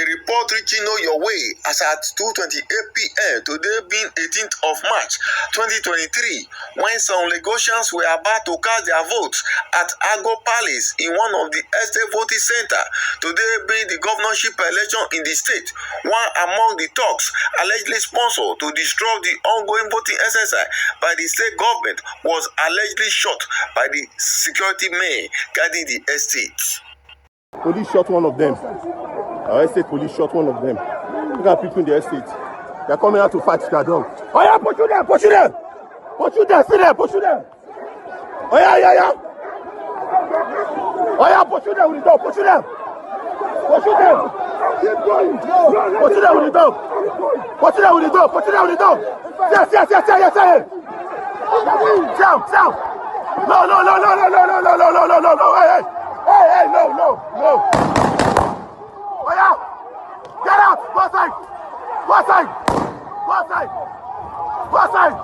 report reaching Know Your Way as at 2:28 p.m. today being 18th of March 2023, when some Lagosians were about to cast their votes at Agbo Palace in one of the estate voting center, today being the governorship election in the state. One among the talks allegedly sponsored to disrupt the ongoing voting exercise by the state government was allegedly shot by the security men guarding the estate. Police shot one of them. Our estate police shot one of them. Look at people in the estate. They're coming out to fight their dog. Oh yeah, pursue them, pursue them! Pursue them, see them, pursue them! Oh yeah, yeah, yeah! Oh yeah, pursue them with the dog, pursue them! Pursue them! Keep going! Pursue them with the dog! Pursue them with the dog, pursue them with the dog! Yes, yes, yes, yes, yes, yes! Down, down! No, no, no, no, no, no, no, no, no, no, no, no, no, hey, hey! Hey, hey, no, no, no! Oh yeah! Get out! Go outside! Go outside! Go outside! Go outside!